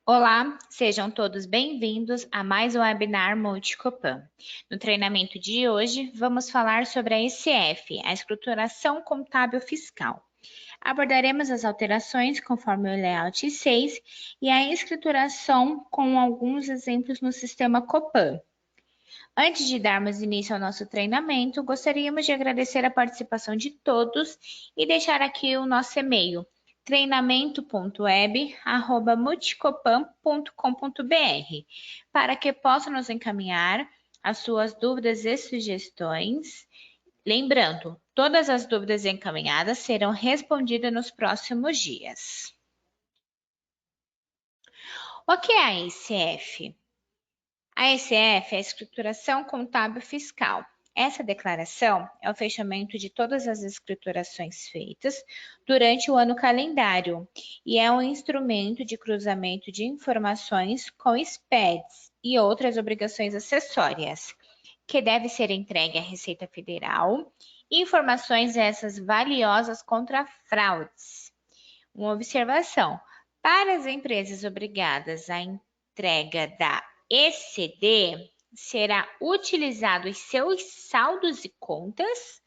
Olá, sejam todos bem-vindos a mais um webinar Multicopan. No treinamento de hoje, vamos falar sobre a ECF, a Escrituração Contábil Fiscal. Abordaremos as alterações conforme o layout 6 e a escrituração com alguns exemplos no sistema Copan. Antes de darmos início ao nosso treinamento, gostaríamos de agradecer a participação de todos e deixar aqui o nosso e-mail, treinamento.web@multicopan.com.br, para que possam nos encaminhar as suas dúvidas e sugestões. Lembrando, todas as dúvidas encaminhadas serão respondidas nos próximos dias. O que é a ECF? A ECF é a Escrituração Contábil Fiscal. Essa declaração é o fechamento de todas as escriturações feitas durante o ano calendário e é um instrumento de cruzamento de informações com SPEDs e outras obrigações acessórias, que deve ser entregue à Receita Federal, informações essas valiosas contra fraudes. Uma observação: para as empresas obrigadas à entrega da ECD, será utilizado os seus saldos e contas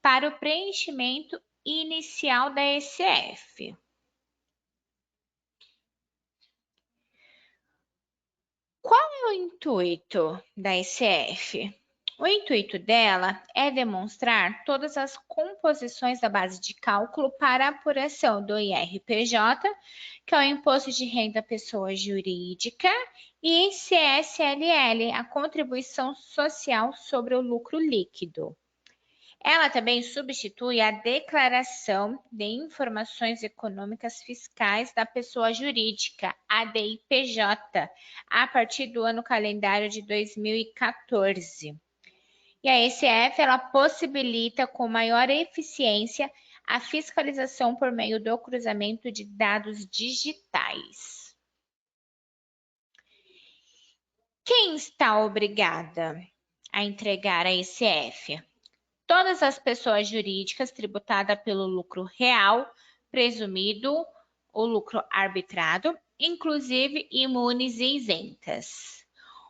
para o preenchimento inicial da ECF. Qual é o intuito da ECF? O intuito dela é demonstrar todas as composições da base de cálculo para a apuração do IRPJ, que é o Imposto de Renda Pessoa Jurídica, e CSLL, a Contribuição Social sobre o Lucro Líquido. Ela também substitui a Declaração de Informações Econômicas Fiscais da Pessoa Jurídica, ADIPJ, a partir do ano calendário de 2014. E a ECF, ela possibilita com maior eficiência a fiscalização por meio do cruzamento de dados digitais. Quem está obrigada a entregar a ECF? Todas as pessoas jurídicas tributadas pelo lucro real, presumido, o lucro arbitrado, inclusive imunes e isentas.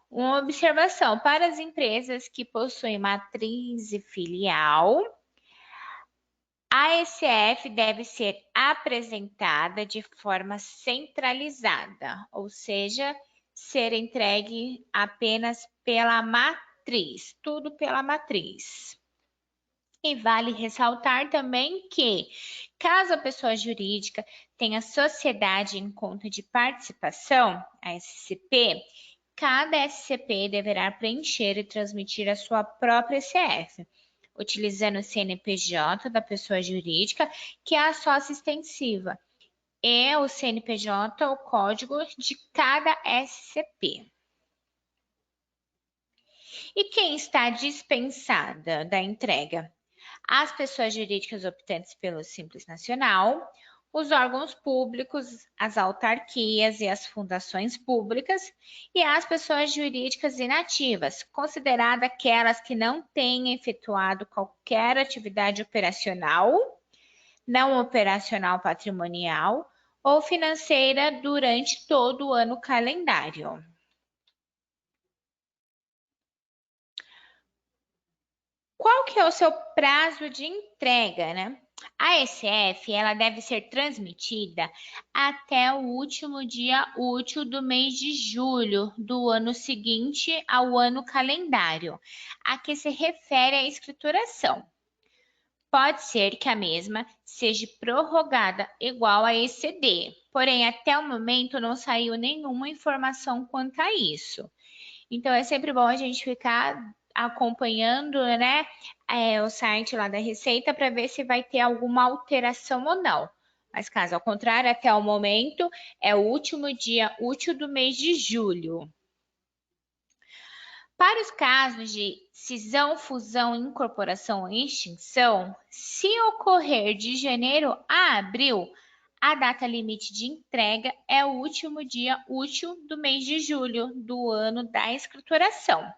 Uma observação: para as empresas que possuem matriz e filial, a ECF deve ser apresentada de forma centralizada, ou seja, ser entregue apenas pela matriz, tudo pela matriz. E vale ressaltar também que, caso a pessoa jurídica tenha sociedade em conta de participação, a SCP, cada SCP deverá preencher e transmitir a sua própria ECF, utilizando o CNPJ da pessoa jurídica, que é a sócia extensiva, e o CNPJ, o código de cada SCP. E quem está dispensada da entrega? As pessoas jurídicas optantes pelo Simples Nacional, os órgãos públicos, as autarquias e as fundações públicas, e as pessoas jurídicas inativas, consideradas aquelas que não tenham efetuado qualquer atividade operacional, não operacional patrimonial ou financeira durante todo o ano calendário. Qual que é o seu prazo de entrega, né? A ECF, ela deve ser transmitida até o último dia útil do mês de julho do ano seguinte ao ano calendário, a que se refere a escrituração. Pode ser que a mesma seja prorrogada igual a ECD, porém até o momento não saiu nenhuma informação quanto a isso. Então é sempre bom a gente ficar acompanhando, né, o site lá da Receita para ver se vai ter alguma alteração ou não. Mas caso ao contrário, até o momento é o último dia útil do mês de julho. Para os casos de cisão, fusão, incorporação ou extinção, se ocorrer de janeiro a abril, a data limite de entrega é o último dia útil do mês de julho do ano da escrituração.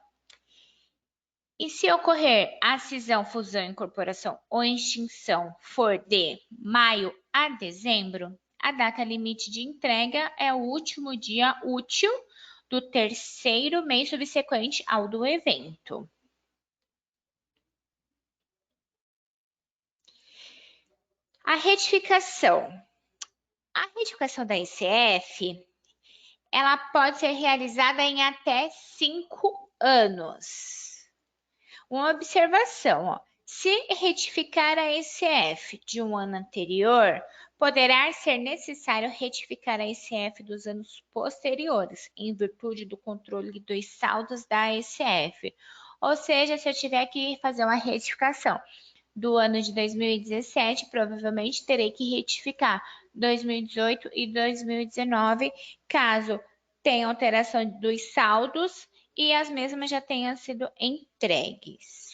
E se ocorrer a cisão, fusão, incorporação ou extinção for de maio a dezembro, a data limite de entrega é o último dia útil do terceiro mês subsequente ao do evento. A retificação. A retificação da ICF, ela pode ser realizada em até 5 anos. Uma observação, ó. Se retificar a ICF de um ano anterior, poderá ser necessário retificar a ICF dos anos posteriores, em virtude do controle dos saldos da ICF. Ou seja, se eu tiver que fazer uma retificação do ano de 2017, provavelmente terei que retificar 2018 e 2019, caso tenha alteração dos saldos e as mesmas já tenham sido entregues.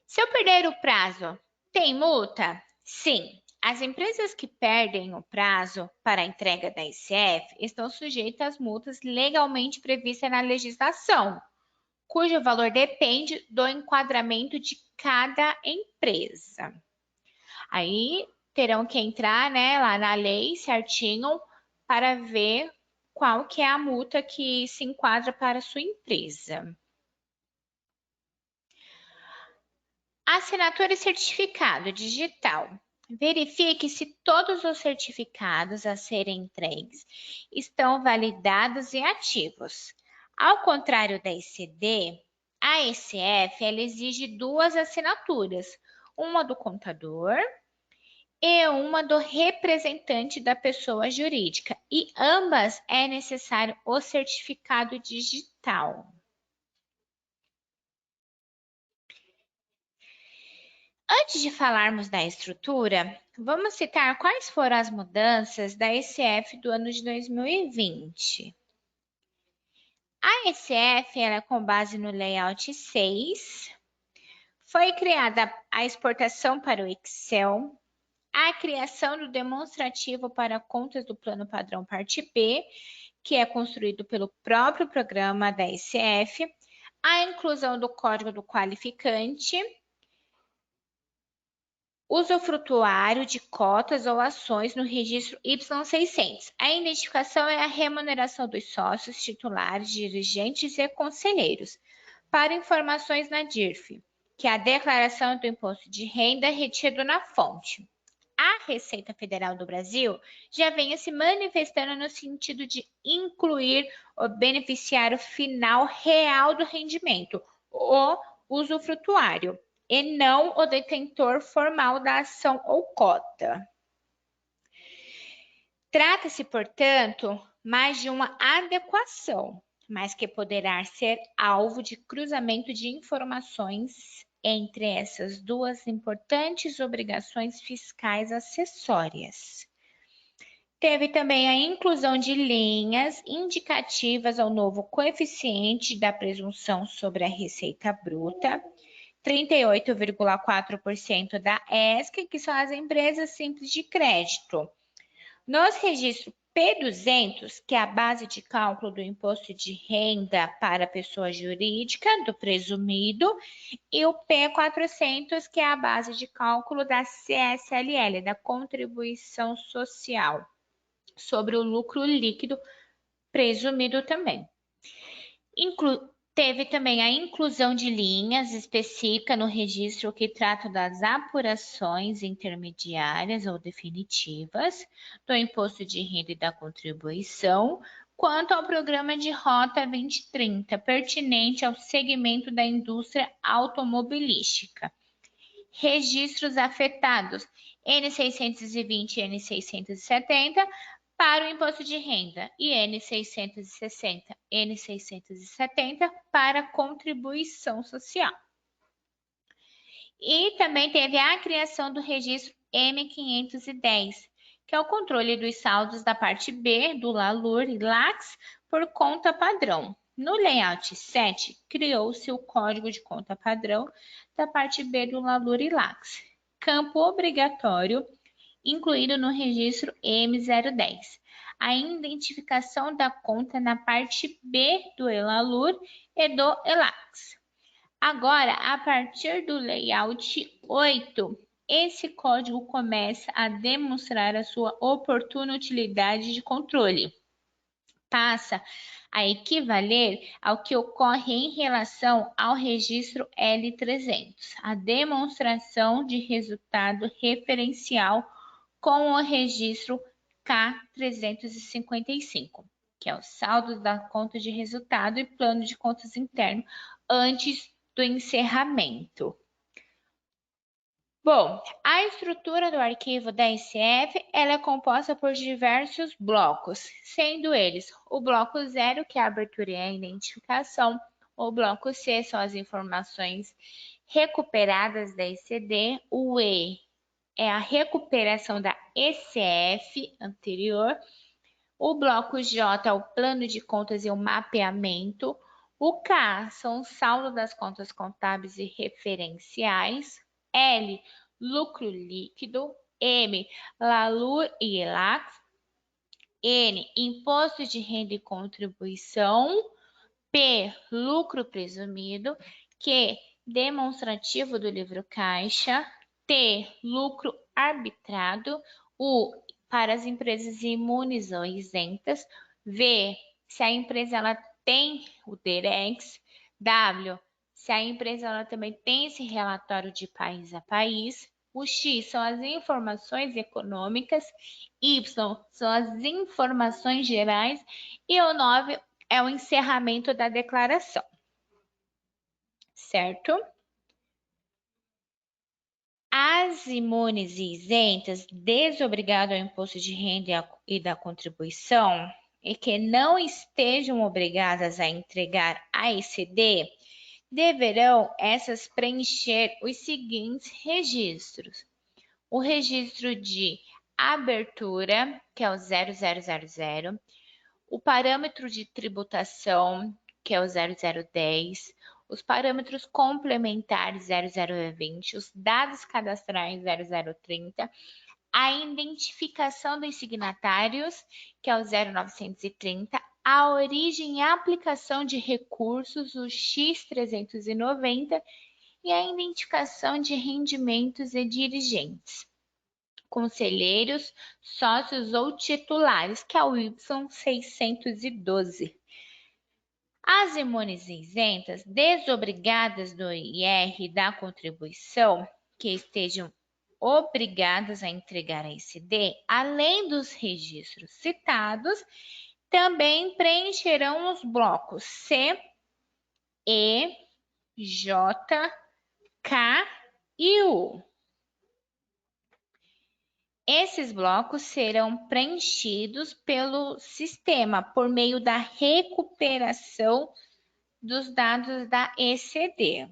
Se eu perder o prazo, tem multa? Sim. As empresas que perdem o prazo para a entrega da ICF estão sujeitas às multas legalmente previstas na legislação, cujo valor depende do enquadramento de cada empresa. Aí terão que entrar, né, lá na lei certinho para ver qual que é a multa que se enquadra para a sua empresa. Assinatura e certificado digital. Verifique se todos os certificados a serem entregues estão validados e ativos. Ao contrário da ECD, a ECF ela exige 2 assinaturas, uma do contador e uma do representante da pessoa jurídica, e ambas é necessário o certificado digital. Antes de falarmos da estrutura, vamos citar quais foram as mudanças da ECF do ano de 2020. A ECF, ela é com base no layout 6, foi criada a exportação para o Excel, a criação do demonstrativo para contas do plano padrão parte B, que é construído pelo próprio programa da ECF, a inclusão do código do qualificante, usufrutuário de cotas ou ações no registro Y600. A identificação é a remuneração dos sócios, titulares, dirigentes e conselheiros. Para informações na DIRF, que é a declaração do imposto de renda retido na fonte. A Receita Federal do Brasil já vem se manifestando no sentido de incluir o beneficiário final real do rendimento, o usufrutuário, e não o detentor formal da ação ou cota. Trata-se, portanto, mais de uma adequação, mas que poderá ser alvo de cruzamento de informações entre essas duas importantes obrigações fiscais acessórias. Teve também a inclusão de linhas indicativas ao novo coeficiente da presunção sobre a receita bruta, 38,4% da ESC, que são as empresas simples de crédito. Nos registros P200, que é a base de cálculo do imposto de renda para a pessoa jurídica, do presumido, e o P400, que é a base de cálculo da CSLL, da contribuição social, sobre o lucro líquido presumido também. Teve também a inclusão de linhas específicas no registro que trata das apurações intermediárias ou definitivas do imposto de renda e da contribuição, quanto ao programa de Rota 2030, pertinente ao segmento da indústria automobilística. Registros afetados N620 e N670 para o imposto de renda e N660, N670 para contribuição social. E também teve a criação do registro M510, que é o controle dos saldos da parte B do LALUR e LAX por conta padrão. No layout 7, criou-se o código de conta padrão da parte B do LALUR e LAX, campo obrigatório incluído no registro M010. A identificação da conta na parte B do ELALUR e do ELAX. Agora, a partir do layout 8, esse código começa a demonstrar a sua oportuna utilidade de controle. Passa a equivaler ao que ocorre em relação ao registro L300, a demonstração de resultado referencial com o registro K355, que é o saldo da conta de resultado e plano de contas interno antes do encerramento. Bom, a estrutura do arquivo da SF ela é composta por diversos blocos, sendo eles o bloco 0, que é a abertura e a identificação, o bloco C são as informações recuperadas da ECD, o E é a recuperação da ECF anterior, o bloco J é o plano de contas e o mapeamento, o K são o saldo das contas contábeis e referenciais, L, lucro líquido, M, LALUR e ELAC, N, imposto de renda e contribuição, P, lucro presumido, Q, demonstrativo do livro caixa, T, lucro arbitrado, U, para as empresas imunes ou isentas, V, se a empresa ela tem o DEREX, W, se a empresa ela também tem esse relatório de país a país, o X são as informações econômicas, Y são as informações gerais e o 9 é o encerramento da declaração, certo? As imunes e isentas, desobrigadas ao imposto de renda e da contribuição, e que não estejam obrigadas a entregar a ECD, deverão essas preencher os seguintes registros. O registro de abertura, que é o 0000, o parâmetro de tributação, que é o 0010, os parâmetros complementares 0020, os dados cadastrais 0030, a identificação dos signatários, que é o 0930, a origem e aplicação de recursos, o X390, e a identificação de rendimentos e dirigentes, conselheiros, sócios ou titulares, que é o Y612. As imunes isentas, desobrigadas do IR e da contribuição, que estejam obrigadas a entregar a ECD, além dos registros citados, também preencherão os blocos C, E, J, K e U. Esses blocos serão preenchidos pelo sistema por meio da recuperação dos dados da ECD.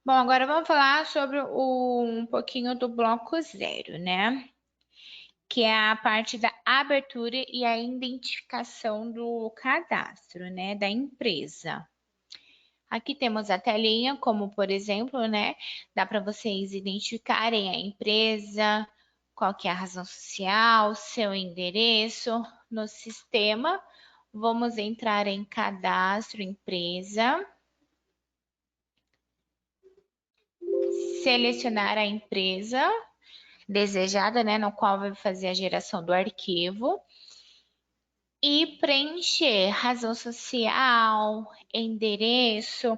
Bom, agora vamos falar sobre um pouquinho do bloco 0, né? Que é a parte da abertura e a identificação do cadastro, né, da empresa. Aqui temos a telinha, como por exemplo, né, dá para vocês identificarem a empresa, qual que é a razão social, seu endereço no sistema. Vamos entrar em cadastro empresa. Selecionar a empresa desejada, né, no qual vai fazer a geração do arquivo. E preencher razão social, endereço,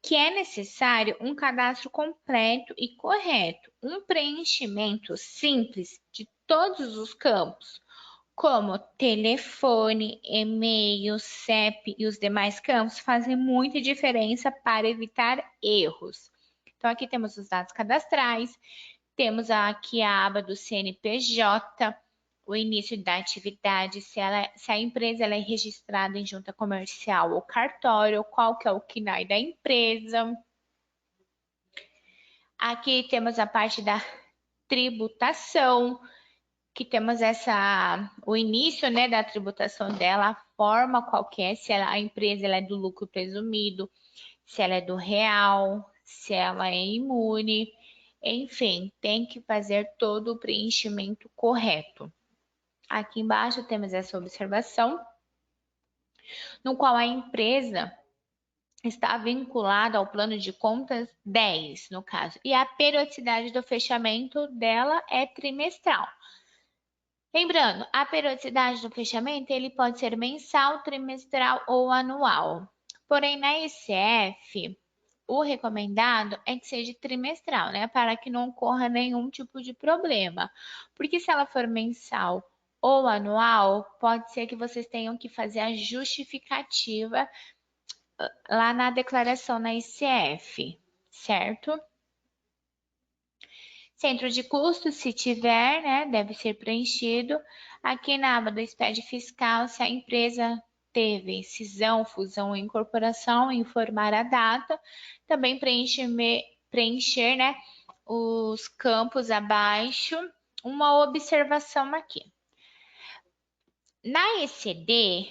que é necessário um cadastro completo e correto, um preenchimento simples de todos os campos, como telefone, e-mail, CEP e os demais campos, fazem muita diferença para evitar erros. Então, aqui temos os dados cadastrais, temos aqui a aba do CNPJ, o início da atividade, se a empresa ela é registrada em junta comercial ou cartório, qual que é o CNAE da empresa. Aqui temos a parte da tributação, que temos o início, né, da tributação dela, a forma qual que é, se a empresa ela é do lucro presumido, se ela é do real, se ela é imune, enfim, tem que fazer todo o preenchimento correto. Aqui embaixo temos essa observação, no qual a empresa está vinculada ao plano de contas 10, no caso, e a periodicidade do fechamento dela é trimestral. Lembrando, a periodicidade do fechamento ele pode ser mensal, trimestral ou anual. Porém, na ECF, o recomendado é que seja trimestral, né? Para que não ocorra nenhum tipo de problema. Porque se ela for mensal ou anual, pode ser que vocês tenham que fazer a justificativa lá na declaração na ICF, certo? Centro de custos, se tiver, né, deve ser preenchido. Aqui na aba do SPED fiscal, se a empresa teve cisão, fusão ou incorporação, informar a data. Também preencher, né, os campos abaixo. Uma observação aqui. Na ECD,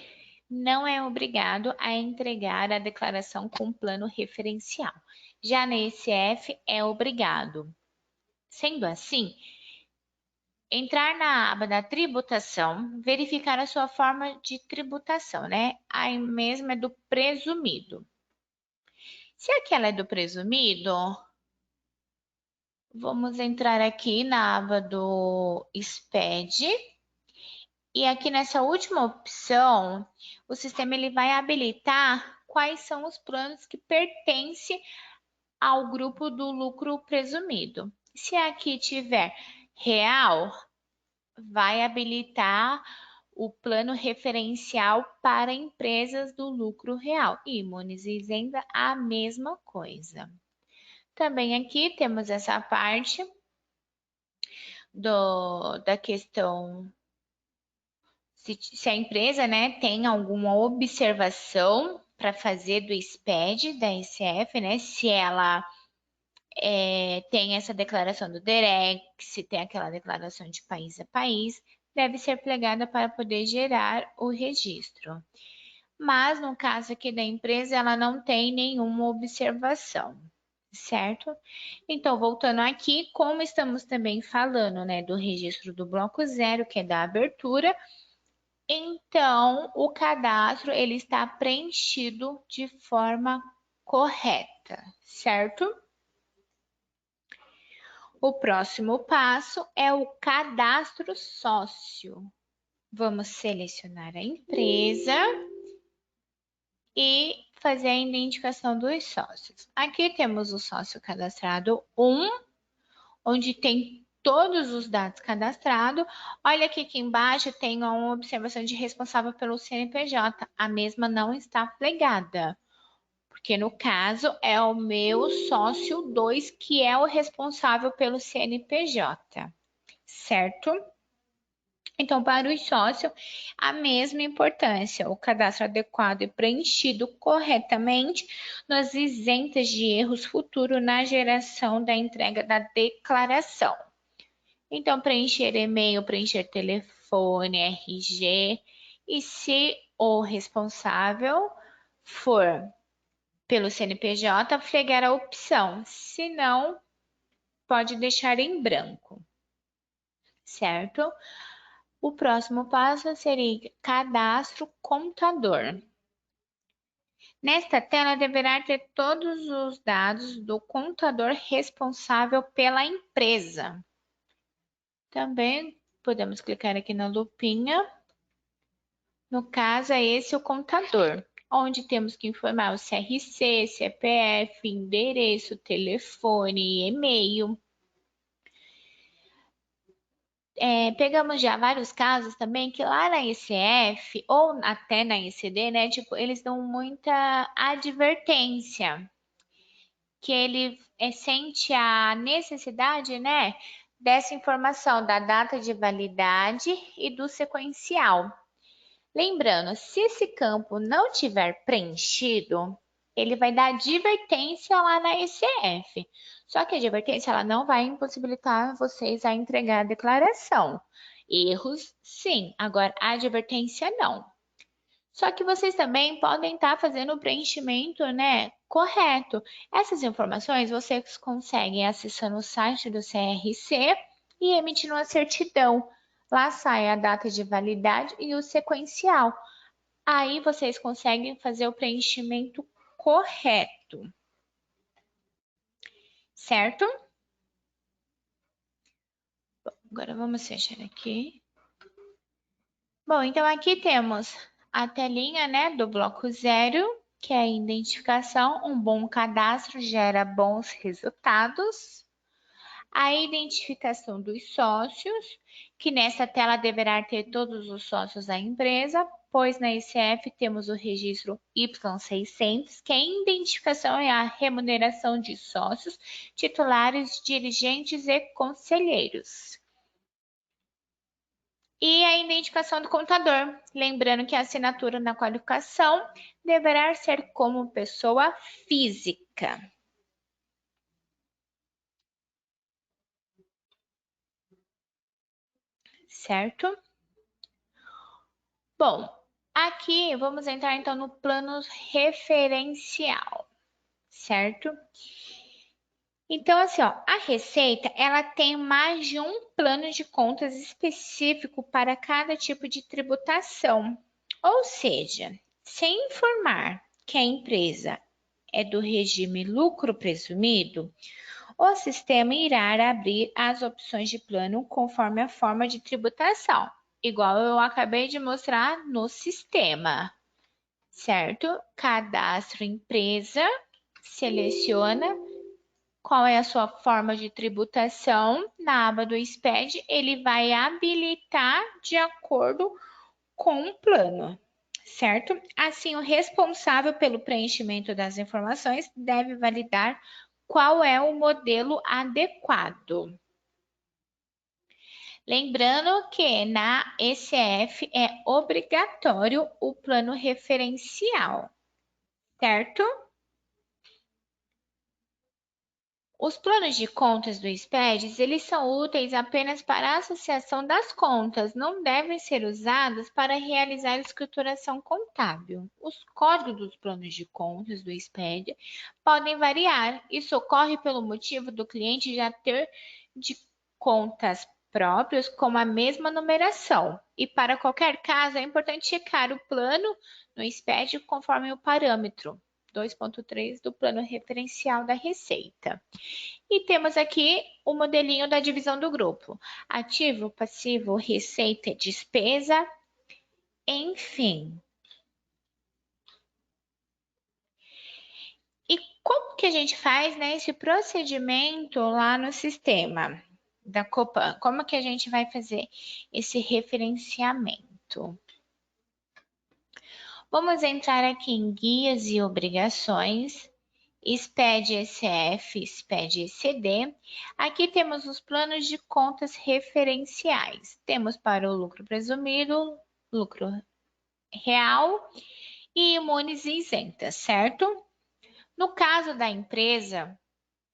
não é obrigado a entregar a declaração com plano referencial. Já na ECF, é obrigado. Sendo assim, entrar na aba da tributação, verificar a sua forma de tributação, né? A mesma é do presumido. Se aquela é do presumido, vamos entrar aqui na aba do SPED. E aqui nessa última opção, o sistema ele vai habilitar quais são os planos que pertencem ao grupo do lucro presumido. Se aqui tiver real, vai habilitar o plano referencial para empresas do lucro real. Imunes e Isenda, a mesma coisa. Também aqui temos essa parte da questão se a empresa, né, tem alguma observação para fazer do SPED da ICF, né, se ela tem essa declaração do DEREC, se tem aquela declaração de país a país, deve ser plegada para poder gerar o registro. Mas no caso aqui da empresa, ela não tem nenhuma observação, certo? Então, voltando aqui, como estamos também falando, né, do registro do bloco 0, que é da abertura, então o cadastro ele está preenchido de forma correta, certo? O próximo passo é o cadastro sócio. Vamos selecionar a empresa e fazer a identificação dos sócios. Aqui temos o sócio cadastrado 1, onde tem todos os dados cadastrados. Olha aqui embaixo tem uma observação de responsável pelo CNPJ. A mesma não está plegada. Porque no caso é o meu sócio 2 que é o responsável pelo CNPJ, certo? Então, para os sócios, a mesma importância, o cadastro adequado e preenchido corretamente, nos isentas de erros futuros na geração da entrega da declaração. Então, preencher e-mail, preencher telefone, RG, e se o responsável for pelo CNPJ, flegar a opção, se não, pode deixar em branco, certo? O próximo passo seria cadastro contador. Nesta tela deverá ter todos os dados do contador responsável pela empresa. Também podemos clicar aqui na lupinha. No caso, é esse o contador, onde temos que informar o CRC, CPF, endereço, telefone, e-mail. Pegamos já vários casos também que lá na ICF ou até na ICD, né, tipo, eles dão muita advertência, que ele sente a necessidade, né, dessa informação da data de validade e do sequencial. Lembrando, se esse campo não tiver preenchido, ele vai dar advertência lá na ICF. Só que a advertência ela não vai impossibilitar vocês a entregar a declaração. Erros, sim. Agora, a advertência, não. Só que vocês também podem estar fazendo o preenchimento, né, correto. Essas informações vocês conseguem acessando o site do CRC e emitindo uma certidão. Lá sai a data de validade e o sequencial. Aí vocês conseguem fazer o preenchimento correto. Certo? Bom, agora vamos fechar aqui. Bom, então aqui temos a telinha, né, do bloco 0, que é a identificação. Um bom cadastro gera bons resultados. A identificação dos sócios, que nessa tela deverá ter todos os sócios da empresa, pois na ICF temos o registro Y600, que a identificação é a remuneração de sócios, titulares, dirigentes e conselheiros. E a identificação do contador, lembrando que a assinatura na qualificação deverá ser como pessoa física. Certo? Bom, aqui vamos entrar então no plano referencial, certo? Então, assim, ó, a Receita, ela tem mais de um plano de contas específico para cada tipo de tributação. Ou seja, sem informar que a empresa é do regime lucro presumido, o sistema irá abrir as opções de plano conforme a forma de tributação, igual eu acabei de mostrar no sistema, certo? Cadastro empresa, seleciona qual é a sua forma de tributação. Na aba do SPED, ele vai habilitar de acordo com o plano, certo? Assim, o responsável pelo preenchimento das informações deve validar qual é o modelo adequado. Lembrando que na ECF é obrigatório o plano referencial, certo? Os planos de contas do SPEDS, eles são úteis apenas para a associação das contas, não devem ser usados para realizar escrituração contábil. Os códigos dos planos de contas do SPED podem variar. Isso ocorre pelo motivo do cliente já ter de contas próprias com a mesma numeração. E para qualquer caso, é importante checar o plano no SPED conforme o parâmetro 2.3 do plano referencial da Receita. E temos aqui o modelinho da divisão do grupo. Ativo, passivo, receita, despesa, enfim. E como que a gente faz, né, esse procedimento lá no sistema da Copan? Como que a gente vai fazer esse referenciamento? Vamos entrar aqui em guias e obrigações. SPED ECF, SPED ECD. Aqui temos os planos de contas referenciais. Temos para o lucro presumido, lucro real e imunes e isentas, certo? No caso da empresa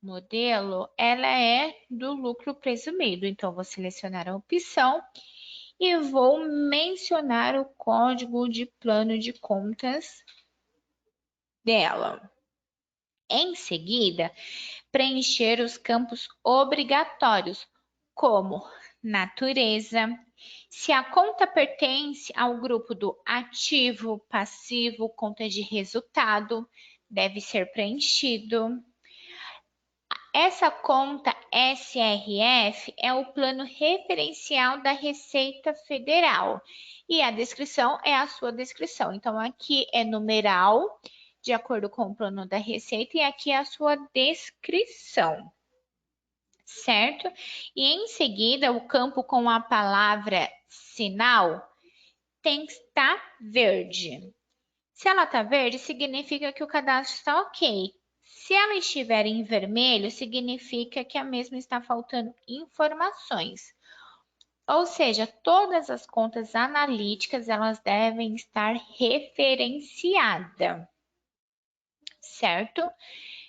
modelo, ela é do lucro presumido. Então, vou selecionar a opção e vou mencionar o código de plano de contas dela. Em seguida, preencher os campos obrigatórios, como natureza, se a conta pertence ao grupo do ativo, passivo, conta de resultado, deve ser preenchido. Essa conta SRF é o plano referencial da Receita Federal e a descrição é a sua descrição. Então, aqui é numeral, de acordo com o plano da Receita, e aqui é a sua descrição, certo? E em seguida, o campo com a palavra sinal tem que estar verde. Se ela está verde, significa que o cadastro está ok. Se ela estiver em vermelho, significa que a mesma está faltando informações. Ou seja, todas as contas analíticas, elas devem estar referenciadas, certo?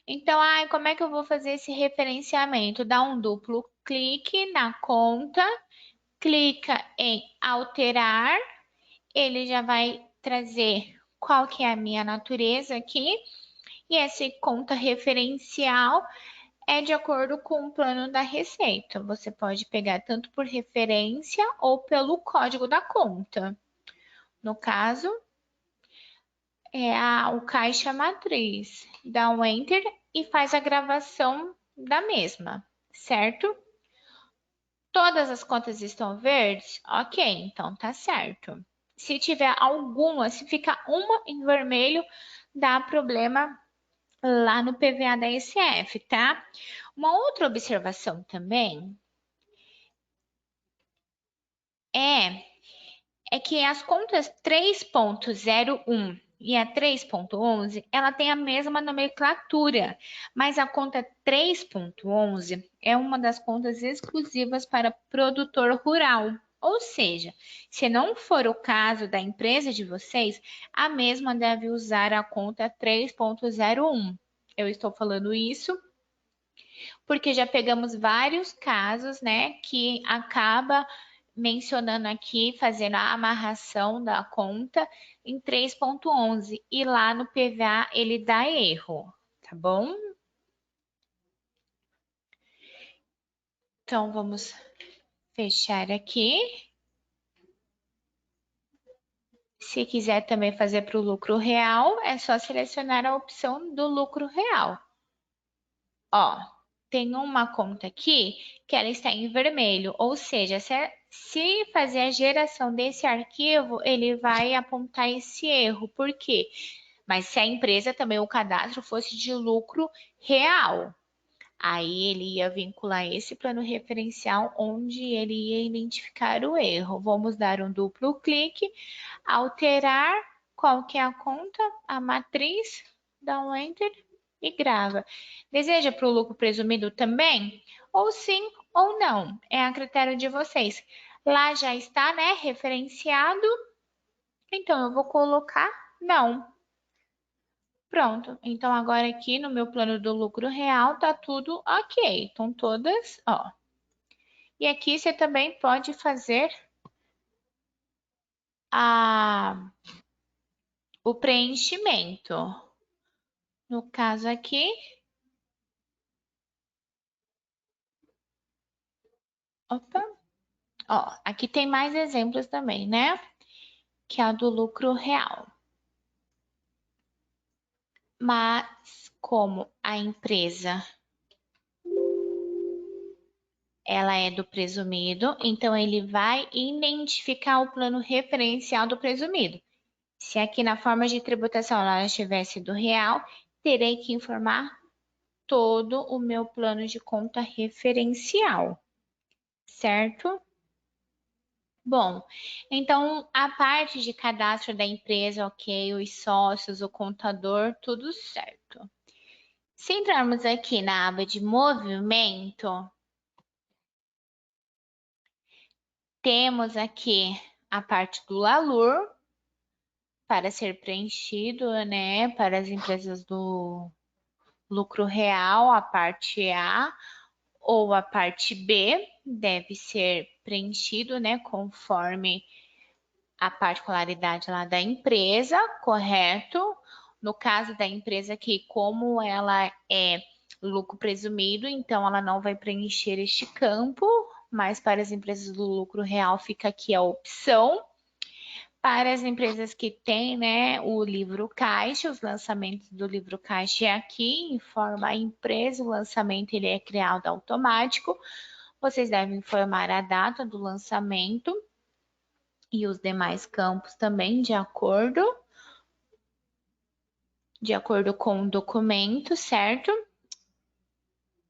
Então, como é que eu vou fazer esse referenciamento? Dá um duplo clique na conta, clica em alterar, ele já vai trazer qual que é a minha natureza aqui. E essa conta referencial é de acordo com o plano da Receita. Você pode pegar tanto por referência ou pelo código da conta. No caso, o caixa matriz. Dá um Enter e faz a gravação da mesma, certo? Todas as contas estão verdes? Ok, então tá certo. Se tiver alguma, se ficar uma em vermelho, dá problema lá no PVA da SF, tá? Uma outra observação também é que as contas 3.01 e a 3.11, ela tem a mesma nomenclatura, mas a conta 3.11 é uma das contas exclusivas para produtor rural. Ou seja, se não for o caso da empresa de vocês, a mesma deve usar a conta 3.01. Eu estou falando isso porque já pegamos vários casos, né, que acaba mencionando aqui, fazendo a amarração da conta em 3.11 e lá no PVA ele dá erro, tá bom? Então vamos fechar aqui. Se quiser também fazer para o lucro real, é só selecionar a opção do lucro real. Ó, tem uma conta aqui que ela está em vermelho, ou seja, se fazer a geração desse arquivo, ele vai apontar esse erro. Por quê? Mas se a empresa também, o cadastro fosse de lucro real, aí ele ia vincular esse plano referencial onde ele ia identificar o erro. Vamos dar um duplo clique, alterar qual que é a conta, a matriz, dá um Enter e grava. Deseja para o lucro presumido também? Ou sim ou não, é a critério de vocês. Lá já está, né, referenciado, então eu vou colocar não. Pronto, então agora aqui no meu plano do lucro real tá tudo ok, estão todas, ó. E aqui você também pode fazer o preenchimento. No caso aqui, opa, ó, aqui tem mais exemplos também, né? Que é a do lucro real. Mas como a empresa ela é do presumido, então ele vai identificar o plano referencial do presumido. Se aqui na forma de tributação ela estivesse do real, terei que informar todo o meu plano de conta referencial, certo? Bom, então a parte de cadastro da empresa, ok, os sócios, o contador, tudo certo. Se entrarmos aqui na aba de movimento, temos aqui a parte do LALUR para ser preenchido, né, para as empresas do lucro real, a parte A ou a parte B deve ser preenchido, né, conforme a particularidade lá da empresa, correto? No caso da empresa aqui, como ela é lucro presumido, então ela não vai preencher este campo, mas para as empresas do lucro real fica aqui a opção. Para as empresas que têm, né, o livro caixa, os lançamentos do livro caixa é aqui, informa a empresa, o lançamento ele é criado automático. Vocês devem informar a data do lançamento e os demais campos também de acordo com o documento, certo?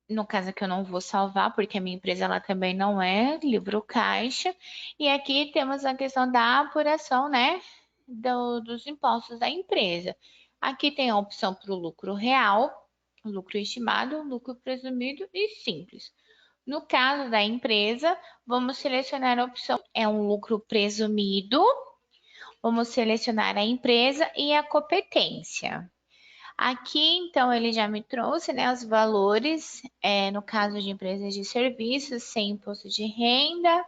No caso aqui eu não vou salvar, porque a minha empresa ela também não é livro caixa. E aqui temos a questão da apuração, né, dos impostos da empresa. Aqui tem a opção para o lucro real, lucro estimado, lucro presumido e simples. No caso da empresa, vamos selecionar a opção é um lucro presumido. Vamos selecionar a empresa e a competência. Aqui, então, ele já me trouxe, né, os valores, no caso de empresas de serviços, sem imposto de renda.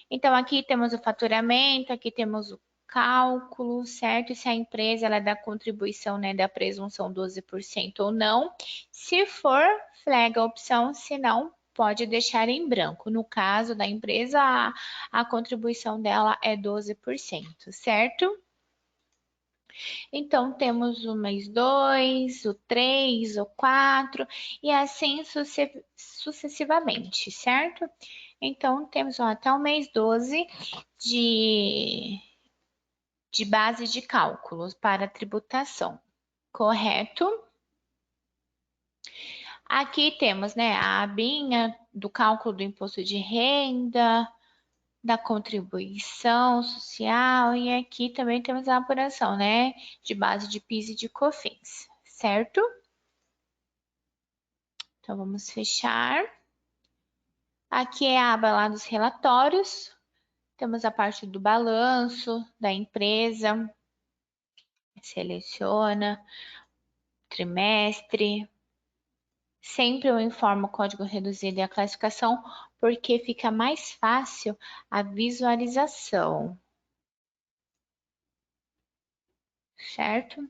Então, aqui temos o faturamento, aqui temos o cálculo, certo? Se a empresa ela dá contribuição, né, da presunção 12% ou não. Se for, flega a opção, se não, pode deixar em branco. No caso da empresa, a contribuição dela é 12%, certo? Então, temos o mês 2, o 3, o 4 e assim sucessivamente, certo? Então, temos até o mês 12 de base de cálculos para tributação, correto? Aqui temos, né, a abinha do cálculo do imposto de renda, da contribuição social e aqui também temos a apuração, né, de base de PIS e de COFINS, certo? Então vamos fechar. Aqui é a aba lá dos relatórios. Temos a parte do balanço da empresa. Seleciona trimestre. Sempre eu informo o código reduzido e a classificação porque fica mais fácil a visualização. Certo?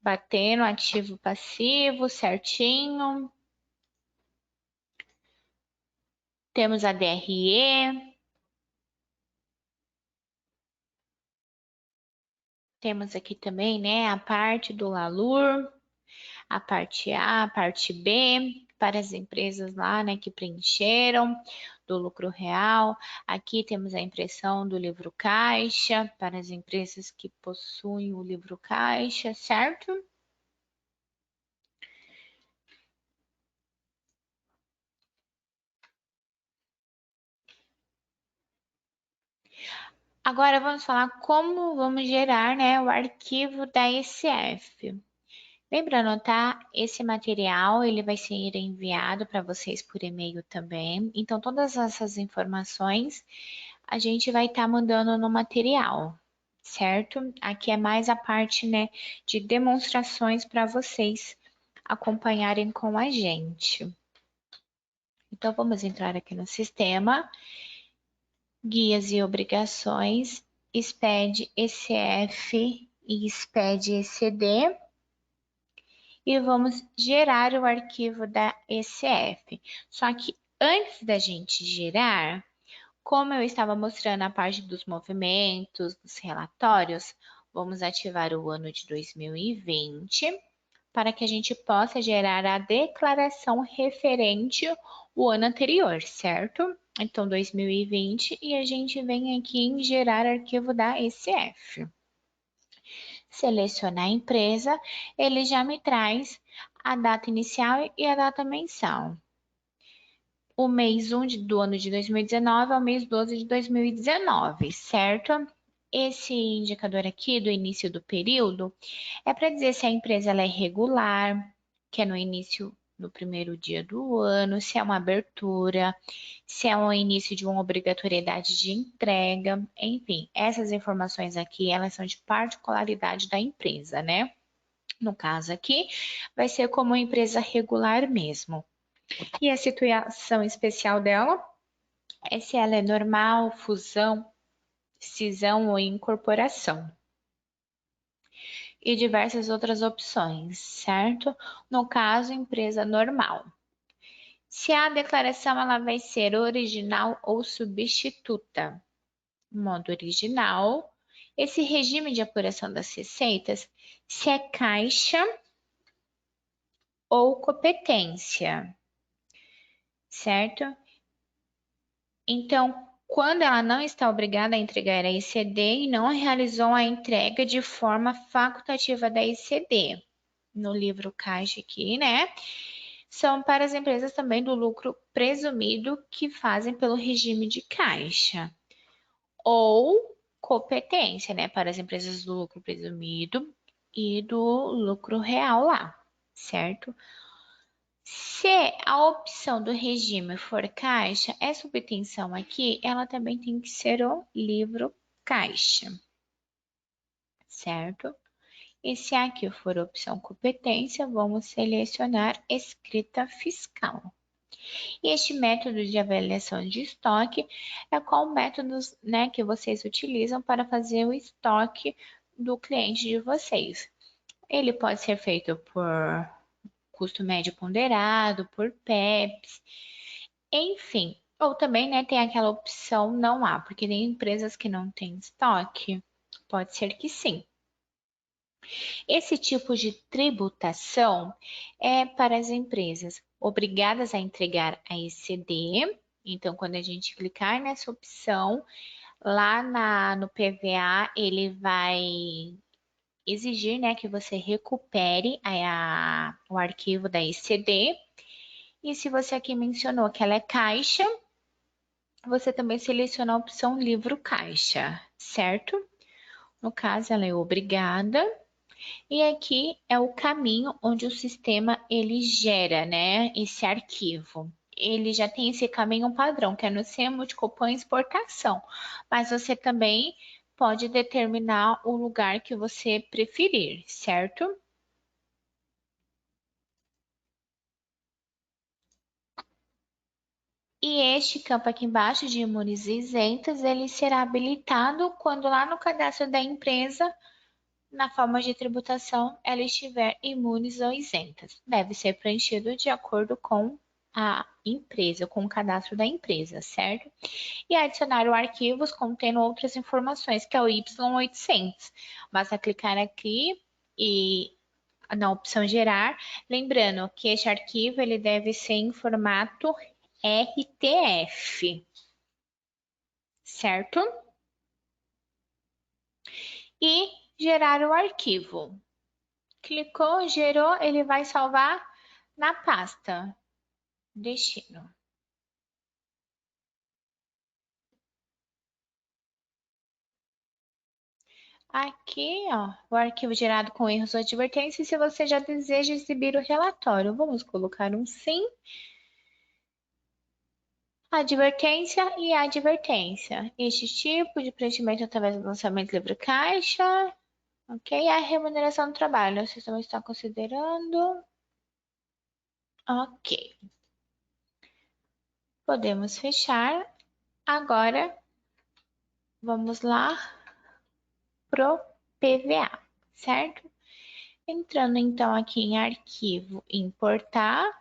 Batendo ativo passivo certinho. Temos a DRE. Temos aqui também, né, a parte do LALUR, a parte A, a parte B, para as empresas lá, né, que preencheram do lucro real. Aqui temos a impressão do livro caixa para as empresas que possuem o livro caixa, certo? Agora vamos falar como vamos gerar, né, o arquivo da SF. Lembra anotar, esse material ele vai ser enviado para vocês por e-mail também. Então, todas essas informações a gente vai estar mandando no material, certo? Aqui é mais a parte, né, de demonstrações para vocês acompanharem com a gente. Então, vamos entrar aqui no sistema, guias e obrigações, SPED ECF e SPED ECD. E vamos gerar o arquivo da ECF. Só que antes da gente gerar, como eu estava mostrando a parte dos movimentos, dos relatórios, vamos ativar o ano de 2020 para que a gente possa gerar a declaração referente o ano anterior, certo? Então, 2020 e a gente vem aqui em gerar arquivo da ECF. Selecionar a empresa, ele já me traz a data inicial e a data mensal. O mês 1 do ano de 2019 ao mês 12 de 2019, certo? Esse indicador aqui do início do período é para dizer se a empresa ela é regular, que é no início, no primeiro dia do ano, se é uma abertura, se é o início de uma obrigatoriedade de entrega, enfim, essas informações aqui, elas são de particularidade da empresa, né? No caso aqui, vai ser como uma empresa regular mesmo. E a situação especial dela é se ela é normal, fusão, cisão ou incorporação. E diversas outras opções, certo? No caso, empresa normal. Se a declaração ela vai ser original ou substituta. Modo original, esse regime de apuração das receitas, se é caixa ou competência, certo? Então, quando ela não está obrigada a entregar a ICD e não realizou a entrega de forma facultativa da ICD. No livro caixa aqui, né? São para as empresas também do lucro presumido que fazem pelo regime de caixa. Ou competência, né? Para as empresas do lucro presumido e do lucro real lá, certo? Se a opção do regime for caixa, essa obtenção aqui, ela também tem que ser o livro caixa, certo? E se aqui for opção competência, vamos selecionar escrita fiscal. E este método de avaliação de estoque é qual método, né, que vocês utilizam para fazer o estoque do cliente de vocês. Ele pode ser feito por custo médio ponderado, por PEPs, enfim. Ou também, né, tem aquela opção não há, porque tem empresas que não têm estoque. Pode ser que sim. Esse tipo de tributação é para as empresas obrigadas a entregar a ECD. Então, quando a gente clicar nessa opção, lá no PVA, ele vai exigir, né, que você recupere o arquivo da ECD. E se você aqui mencionou que ela é caixa, você também seleciona a opção livro caixa, certo? No caso, ela é obrigada. E aqui é o caminho onde o sistema ele gera, né, esse arquivo. Ele já tem esse caminho padrão, que é no SEMO de Copan exportação, mas você também pode determinar o lugar que você preferir, certo? E este campo aqui embaixo de imunes isentas, ele será habilitado quando lá no cadastro da empresa, na forma de tributação, ela estiver imunes ou isentas. Deve ser preenchido de acordo com a empresa, com o cadastro da empresa, certo? E adicionar o arquivos contendo outras informações, que é o Y800. Basta clicar aqui e na opção gerar, lembrando que este arquivo ele deve ser em formato RTF, certo? E gerar o arquivo. Clicou, gerou, ele vai salvar na pasta destino. Aqui, ó, o arquivo gerado com erros ou advertências, se você já deseja exibir o relatório. Vamos colocar um sim, advertência e advertência. Este tipo de preenchimento através do lançamento livre caixa, ok? A remuneração do trabalho, o sistema está considerando, ok. Podemos fechar. Agora, vamos lá pro PVA, certo? Entrando então aqui em arquivo, importar,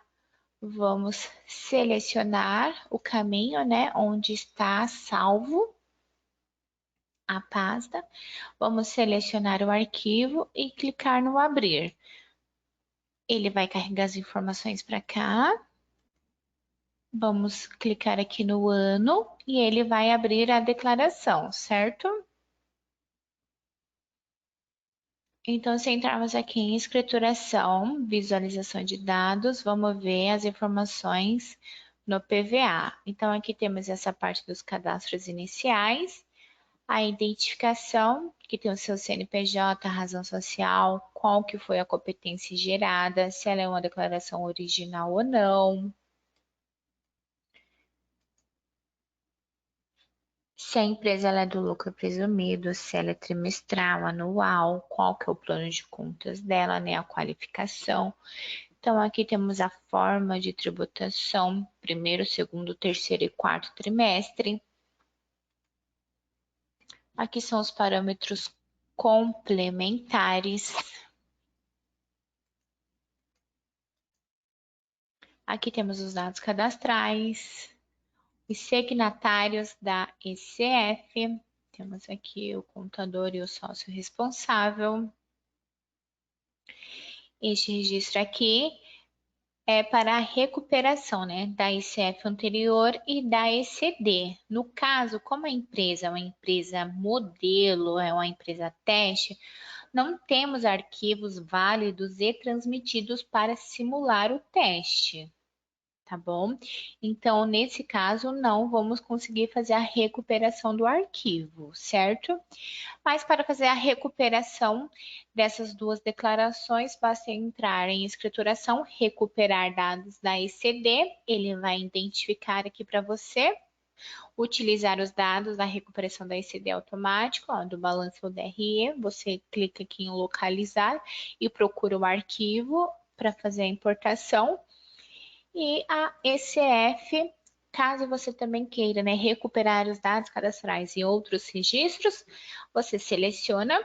vamos selecionar o caminho, né, onde está salvo a pasta. Vamos selecionar o arquivo e clicar no abrir. Ele vai carregar as informações para cá. Vamos clicar aqui no ano e ele vai abrir a declaração, certo? Então, se entrarmos aqui em escrituração, visualização de dados, vamos ver as informações no PVA. Então, aqui temos essa parte dos cadastros iniciais, a identificação, que tem o seu CNPJ, a razão social, qual que foi a competência gerada, se ela é uma declaração original ou não. Se a empresa ela é do lucro presumido, se ela é trimestral, anual, qual que é o plano de contas dela, né, a qualificação. Então, aqui temos a forma de tributação, primeiro, segundo, terceiro e quarto trimestre. Aqui são os parâmetros complementares. Aqui temos os dados cadastrais, os signatários da ECF. Temos aqui o contador e o sócio responsável. Este registro aqui é para a recuperação, né, da ECF anterior e da ECD. No caso, como a empresa é uma empresa modelo, é uma empresa teste, não temos arquivos válidos e transmitidos para simular o teste, tá bom? Então, nesse caso, não vamos conseguir fazer a recuperação do arquivo, certo? Mas para fazer a recuperação dessas duas declarações, basta entrar em escrituração, recuperar dados da ECD, ele vai identificar aqui para você, utilizar os dados da recuperação da ECD automático, ó, do balanço ou DRE, você clica aqui em localizar e procura o arquivo para fazer a importação. E a ECF, caso você também queira, né, recuperar os dados cadastrais e outros registros, você seleciona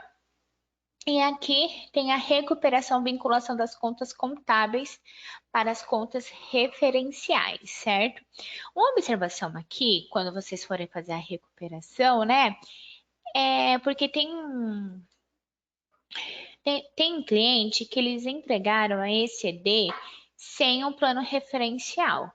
e aqui tem a recuperação, vinculação das contas contábeis para as contas referenciais, certo? Uma observação aqui, quando vocês forem fazer a recuperação, né? É porque tem tem cliente que eles entregaram a ECD sem um plano referencial.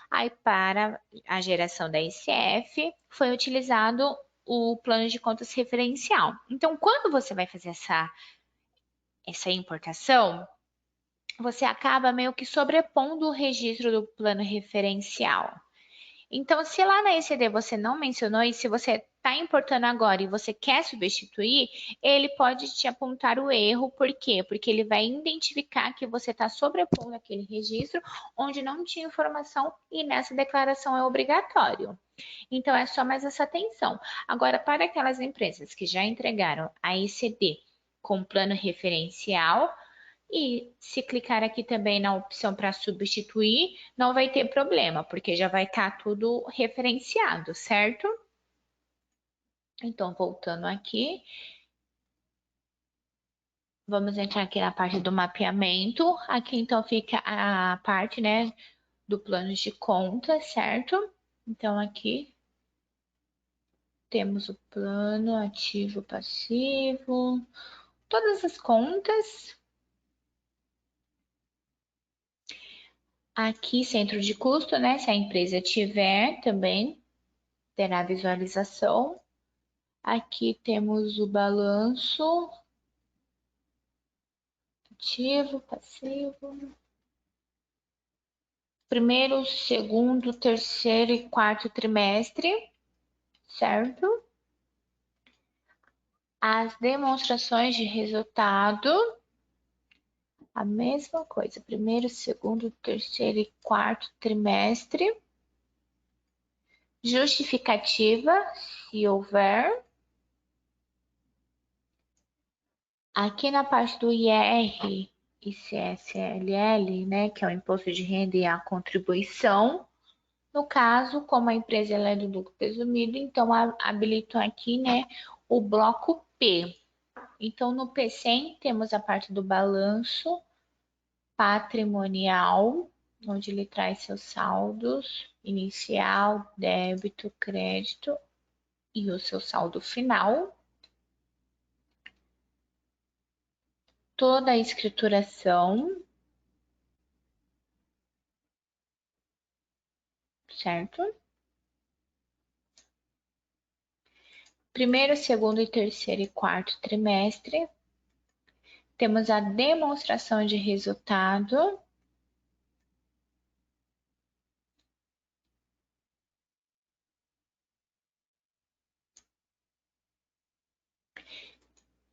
Aí, para a geração da ICF, foi utilizado o plano de contas referencial. Então, quando você vai fazer essa importação, você acaba meio que sobrepondo o registro do plano referencial. Então, se lá na ECD você não mencionou e se você está importando agora e você quer substituir, ele pode te apontar o erro. Por quê? Porque ele vai identificar que você está sobrepondo aquele registro onde não tinha informação e nessa declaração é obrigatório. Então, é só mais essa atenção. Agora, para aquelas empresas que já entregaram a ECD com plano referencial, e se clicar aqui também na opção para substituir, não vai ter problema, porque já vai estar tudo referenciado, certo? Então, voltando aqui, vamos entrar aqui na parte do mapeamento. Aqui, então, fica a parte, né, do plano de conta, certo? Então, aqui temos o plano ativo, passivo, todas as contas. Aqui, centro de custo, né? Se a empresa tiver também, terá visualização. Aqui temos o balanço, ativo, passivo. Primeiro, segundo, terceiro e quarto trimestre, certo? As demonstrações de resultado, a mesma coisa. Primeiro, segundo, terceiro e quarto trimestre. Justificativa, se houver. Aqui na parte do IR e CSLL, né, que é o imposto de renda e a contribuição, no caso, como a empresa ela é do lucro presumido, então habilito aqui, né, o bloco P. Então, no P100 temos a parte do balanço patrimonial, onde ele traz seus saldos inicial, débito, crédito e o seu saldo final. Toda a escrituração, certo? Primeiro, segundo e terceiro e quarto trimestre. Temos a demonstração de resultado.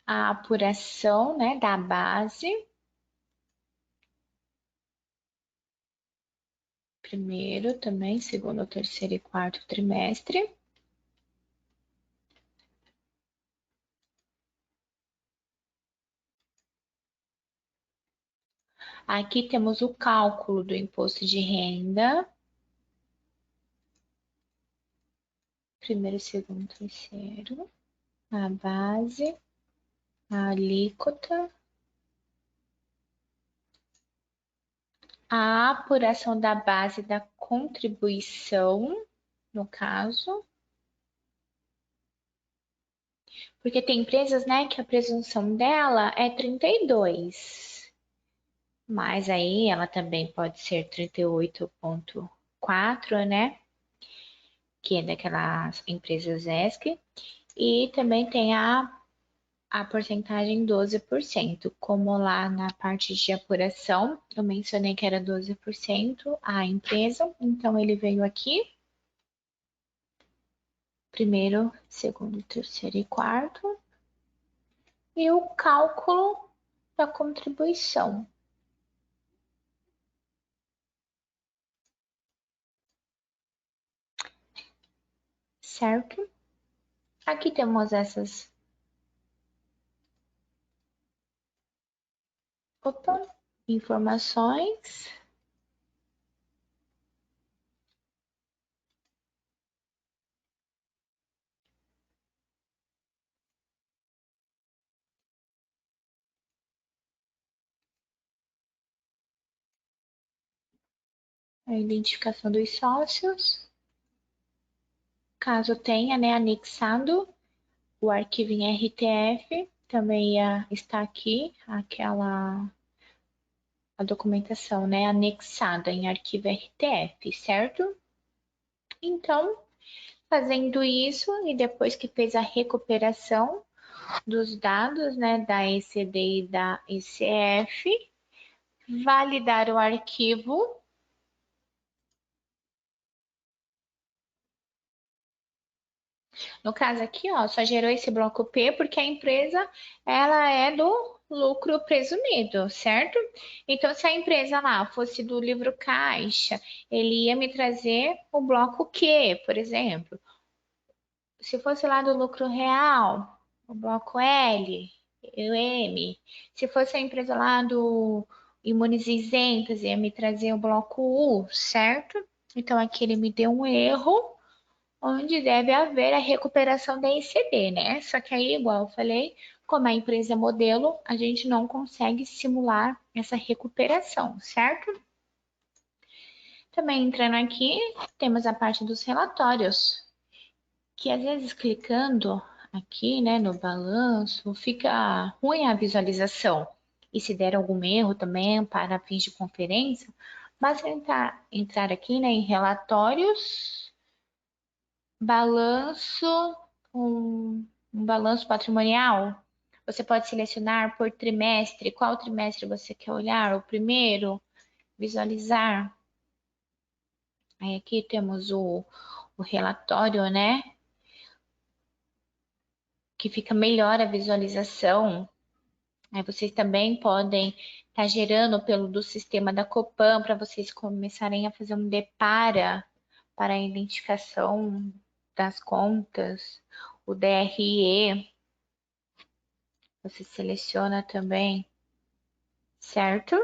A apuração, né, da base. Primeiro também, segundo, terceiro e quarto trimestre. Aqui temos o cálculo do imposto de renda. Primeiro, segundo, terceiro. A base, a alíquota. A apuração da base da contribuição, no caso. Porque tem empresas, né, que a presunção dela é 32. Mas aí ela também pode ser 38,4, né? Que é daquelas empresas ESC. E também tem a porcentagem 12%. Como lá na parte de apuração, eu mencionei que era 12% a empresa, então ele veio aqui. Primeiro, segundo, terceiro e quarto. E o cálculo da contribuição. Certo? Aqui temos essas. Opa, informações. A identificação dos sócios. Caso tenha, né, anexado o arquivo em RTF. também está aqui a documentação, né, anexada em arquivo RTF, certo? Então, fazendo isso e depois que fez a recuperação dos dados, né, da ECD e da ECF, validar o arquivo. No caso aqui, ó, só gerou esse bloco P porque a empresa ela é do lucro presumido, certo? Então, se a empresa lá fosse do livro caixa, ele ia me trazer o bloco Q, por exemplo. Se fosse lá do lucro real, o bloco L, o M. Se fosse a empresa lá do Imunes Isentas, ia me trazer o bloco U, certo? Então, aqui ele me deu um erro onde deve haver a recuperação da ICD, né? Só que aí, igual eu falei, como a empresa é modelo, a gente não consegue simular essa recuperação, certo? Também entrando aqui, temos a parte dos relatórios, que às vezes clicando aqui, né, no balanço, fica ruim a visualização. E se der algum erro também para fins de conferência, basta entrar aqui, né, em relatórios, balanço, um balanço patrimonial. Você pode selecionar por trimestre, qual trimestre você quer olhar, o primeiro, visualizar. Aí aqui temos o relatório, né? Que fica melhor a visualização. Aí vocês também podem estar gerando pelo do sistema da Copan para vocês começarem a fazer um depara para a identificação das contas, o DRE. Você seleciona também, certo?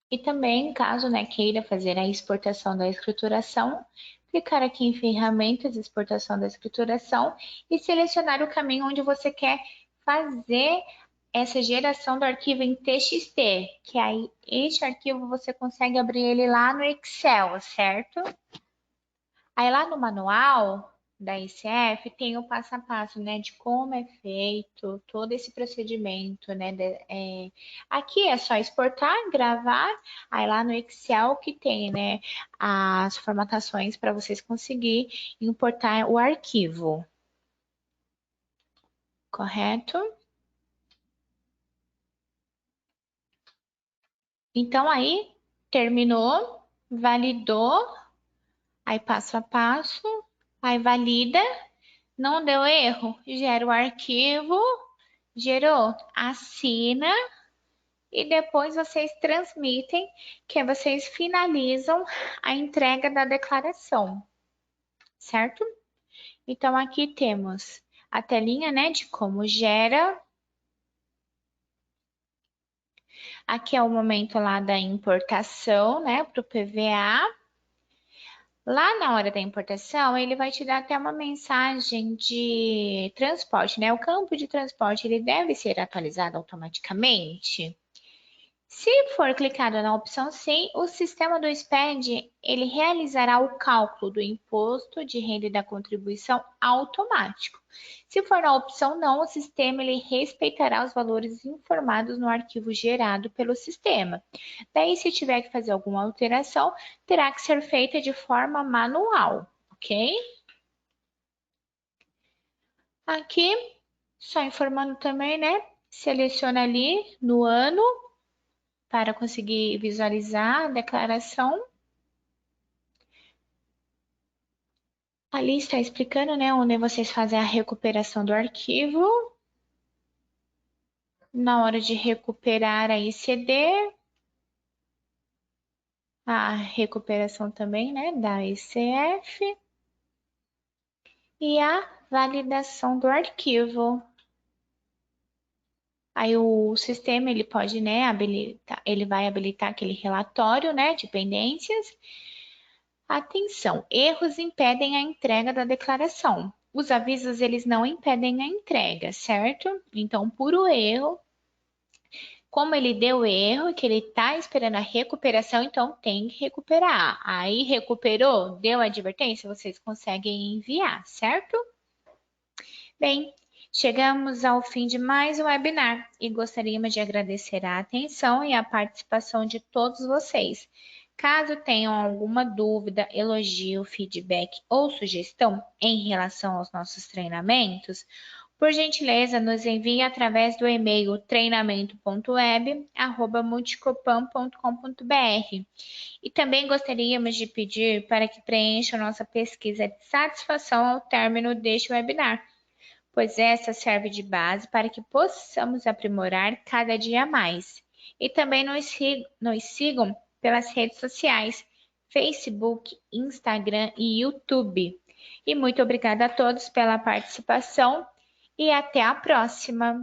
E também, caso, né, queira fazer a exportação da escrituração, clicar aqui em ferramentas de exportação da escrituração e selecionar o caminho onde você quer fazer essa geração do arquivo em TXT, que aí este arquivo você consegue abrir ele lá no Excel, certo? Aí lá no manual da ICF tem o passo a passo, né, de como é feito todo esse procedimento, né? Aqui é só exportar, gravar, aí lá no Excel que tem, né, as formatações para vocês conseguir importar o arquivo, correto? Então aí terminou, validou, aí passo a passo, aí valida. Não deu erro? Gera o arquivo, gerou, assina e depois vocês transmitem, que vocês finalizam a entrega da declaração, certo? Então aqui temos a telinha, né, de como gera. Aqui é o momento lá da importação, né, para o PVA. Lá na hora da importação, ele vai te dar até uma mensagem de transporte, né? O campo de transporte, ele deve ser atualizado automaticamente. Se for clicado na opção sim, o sistema do SPED, ele realizará o cálculo do imposto de renda e da contribuição automático. Se for na opção não, o sistema ele respeitará os valores informados no arquivo gerado pelo sistema. Daí, se tiver que fazer alguma alteração, terá que ser feita de forma manual, ok? Aqui, só informando também, né? Seleciona ali no ano para conseguir visualizar a declaração. Ali está explicando, né, onde vocês fazem a recuperação do arquivo. Na hora de recuperar a ICD, a recuperação também, né, da ICF e a validação do arquivo. Aí o sistema ele pode, né, habilitar, ele vai habilitar aquele relatório, né, de pendências. Atenção, erros impedem a entrega da declaração. Os avisos eles não impedem a entrega, certo? Então, por o erro, como ele deu erro, que ele está esperando a recuperação, então tem que recuperar. Aí recuperou, deu a advertência, vocês conseguem enviar, certo? Bem, chegamos ao fim de mais um webinar e gostaríamos de agradecer a atenção e a participação de todos vocês. Caso tenham alguma dúvida, elogio, feedback ou sugestão em relação aos nossos treinamentos, por gentileza, nos envie através do e-mail treinamento.web@multicopan.com.br. E também gostaríamos de pedir para que preencha nossa pesquisa de satisfação ao término deste webinar, pois essa serve de base para que possamos aprimorar cada dia mais. E também nos sigam pelas redes sociais, Facebook, Instagram e YouTube. E muito obrigada a todos pela participação e até a próxima!